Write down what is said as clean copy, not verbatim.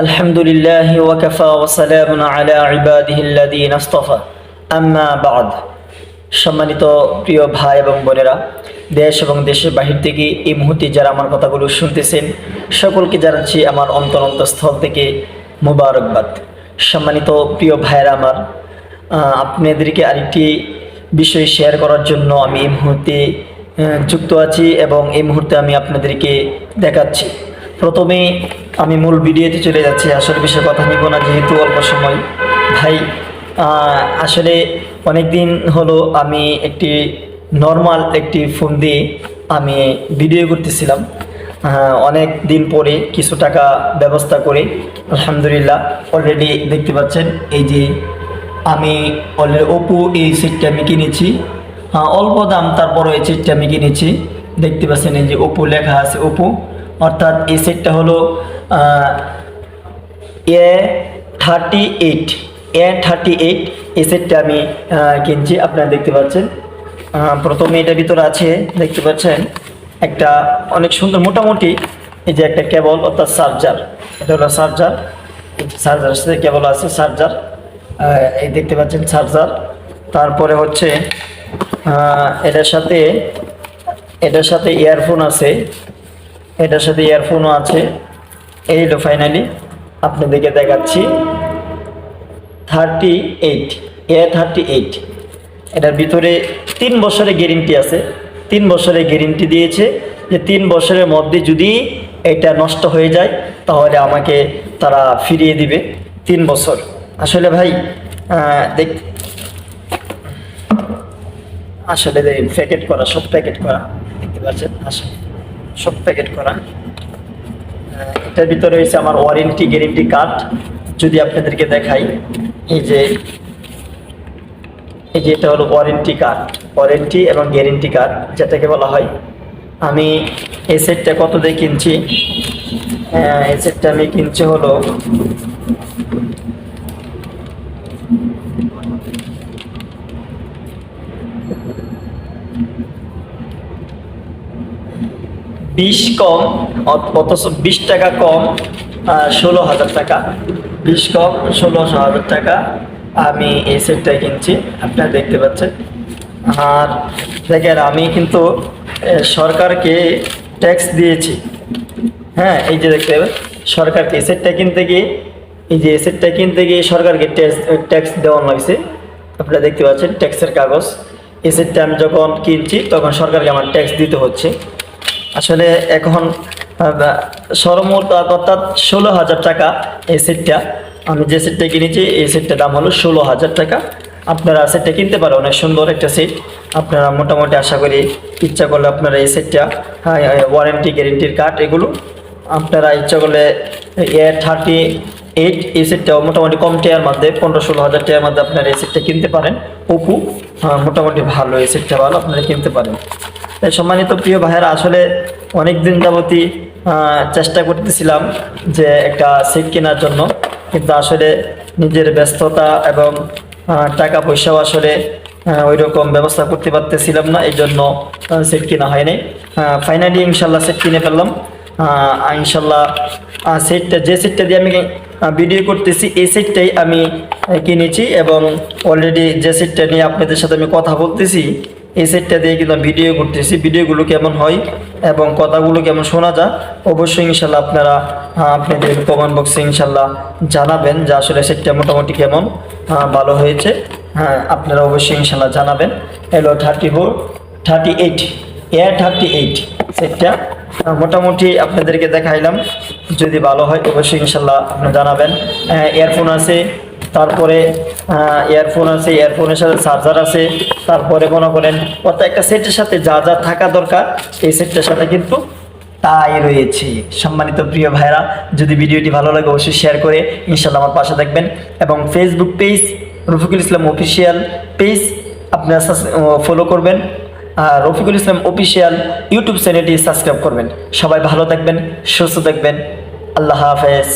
আলহামদুলিল্লাহ ওয়াকাফা ওয়া সালামুন আলা ইবাদিহিল্লাযীনা ইসতাফা আম্মা বা'দ। সম্মানিত প্রিয় ভাই এবং বোনেরা, দেশ এবং দেশের বাহির থেকে এই মুহূর্তে যারা আমার কথাগুলো শুনতেছেন, সকলকে জানাচ্ছি আমার অন্তরস্থল থেকে মোবারকবাদ। সম্মানিত প্রিয় ভাইয়েরা আমার, আপনাদেরকে আরেকটি বিষয় শেয়ার করার জন্য আমি এই মুহূর্তে যুক্ত আছি এবং এই মুহূর্তে আমি আপনাদেরকে দেখাচ্ছি। প্রথমে আমি মূল ভিডিওতে চলে যাচ্ছি। আসলে বিষয়ে কথা নিব না, যেহেতু অল্প সময়। ভাই, আসলে অনেক দিন হলো আমি একটি নর্মাল একটি ফোন দিয়ে আমি ভিডিও করতেছিলাম। অনেক দিন পরে কিছু টাকা ব্যবস্থা করে আলহামদুলিল্লাহ অলরেডি দেখতে পাচ্ছেন, এই যে আমি অলরেডি ওপো এই সেটটা আমি কিনেছি। অল্প দাম, তারপরও এই সেটটা আমি কিনেছি। দেখতে পাচ্ছেন এই যে ওপো লেখা আছে, ওপো, অর্থাৎ এই সেটটা হলো A38 এই সেটটা আমি কিনছি। আপনারা দেখতে পাচ্ছেন, প্রথমে এটার ভিতরে আছে, দেখতে পাচ্ছেন একটা অনেক সুন্দর মোটামুটি এই যে একটা কেবল, অর্থাৎ চার্জার। এটা হলো চার্জার, চার্জার সাথে কেবল আছে, চার্জার এই দেখতে পাচ্ছেন চার্জার। তারপরে হচ্ছে এটার সাথে ইয়ারফোন আছে, এটার সাথে ইয়ারফোনও আছে। এই হলো ফাইনালি আপনাদেরকে দেখাচ্ছি 38 এটার ভিতরে 3 বছরের গ্যারেন্টি আছে। 3 বছরের গ্যারেন্টি দিয়েছে যে 3 বছরের মধ্যে যদি এটা নষ্ট হয়ে যায় তাহলে আমাকে তারা ফিরিয়ে দিবে 3 বছর। আসলে ভাই আসলে প্যাকেট করা, সব প্যাকেট করা, দেখতে পাচ্ছেন, আসলে সব প্যাকেট করা। এটার ভিতরে রয়েছে আমার ওয়ারেন্টি গ্যারেন্টি কার্ড। যদি আপনাদেরকে দেখাই, এই যে এটা হলো ওয়ারেন্টি কার্ড, ওয়ারেন্টি এবং গ্যারেন্টি কার্ড যেটাকে বলা হয়। আমি এই সেটটা কত দিয়ে কিনছি? এই সেটটা আমি কিনছি হলো 20 কম, অথচ 20 টাকা কম, 16,000 টাকা। 20 কম 16,000 টাকা আমি এই সেটটা কিনছি, আপনারা দেখতে পাচ্ছেন। আর দেখেন, আমি কিন্তু সরকারকে ট্যাক্স দিয়েছি। হ্যাঁ, এই যে দেখতে পাবেন, সরকারকে এই সেটটা কিনতে গিয়ে, সরকারকে ট্যাক্স দেওয়া হয়েছে। আপনারা দেখতে পাচ্ছেন ট্যাক্সের কাগজ। এই সেটটা আমি যখন কিনছি তখন সরকারকে আমার ট্যাক্স দিতে হচ্ছে। আসলে এখন সর্বমোট অর্থাৎ 16,000 টাকা এই সেটটা। আমি যে সেটটা কিনেছি এই সেটটার দাম হলো 16,000 টাকা। আপনারা সেটটা কিনতে পারেন, অনেক সুন্দর একটা সেট। আপনারা মোটামুটি আশা করি ইচ্ছা করলে আপনারা এই সেটটা, ওয়ারেন্টি গ্যারেন্টির কার্ড এগুলো আপনারা ইচ্ছা করলে A38 এই সেটটা মোটামুটি কম টাকার মধ্যে 15-16,000 টাকার মধ্যে আপনারা এই সেটটা কিনতে পারেন। ওপো মোটামুটি ভালো, এই সেটটা ভালো, আপনারা কিনতে পারেন। তাই সম্মানিত প্রিয় ভাইয়েরা, আসলে অনেক দিন যাবতই চেষ্টা করতেছিলাম যে একটা সেট কেনার জন্য, কিন্তু আসলে নিজের ব্যস্ততা এবং টাকা পয়সাও আসলে ওই রকম ব্যবস্থা করতে পারতেছিলাম না, এই জন্য সেট কেনা হয়নি। ফাইনালি ইনশাল্লাহ সেট কিনে ফেললাম। ইনশাল্লাহ যে সেটটা দিয়ে আমি ভিডিও করতেছি এই সেটটাই আমি কিনেছি, এবং অলরেডি যে সেটটা নিয়ে আপনাদের সাথে আমি কথা বলতেছি এই সেটটা দিয়ে কিন্তু ভিডিও করতেছি। ভিডিওগুলো কেমন হয় এবং কথাগুলো কেমন শোনা যায় অবশ্যই ইনশাল্লাহ আপনারা আপনাদের কমেন্ট বক্সে ইনশাল্লাহ জানাবেন যে আসলে সেটটা মোটামুটি কেমন, ভালো হয়েছে। হ্যাঁ, আপনারা অবশ্যই ইনশাল্লাহ জানাবেন। হলো 38 সেটটা মোটামুটি আপনাদেরকে দেখাইলাম। যদি ভালো হয় অবশ্যই ইনশাল্লাহ আপনারা জানাবেন। ইয়ারফোন আছে, তারপরে ইয়ারফোনের সাথে চার্জার আছে। তারপরে মনে করেন প্রত্যেকটা সেটের সাথে যা যা থাকা দরকার এই সেটটার সাথে কিন্তু তাই রয়েছে। সম্মানিত প্রিয় ভাইরা, যদি ভিডিওটি ভালো লাগে অবশ্যই শেয়ার করে ইনশাল্লাহ আমার পাশে থাকবেন, এবং Facebook page Rafiqul Islam official page আপনারা ফলো করবেন। রফিকুল ইসলাম অফিসিয়াল ইউটিউব চ্যানেলটি সাবস্ক্রাইব করবেন। সবাই ভালো থাকবেন, সুস্থ থাকবেন। আল্লাহ হাফেজ।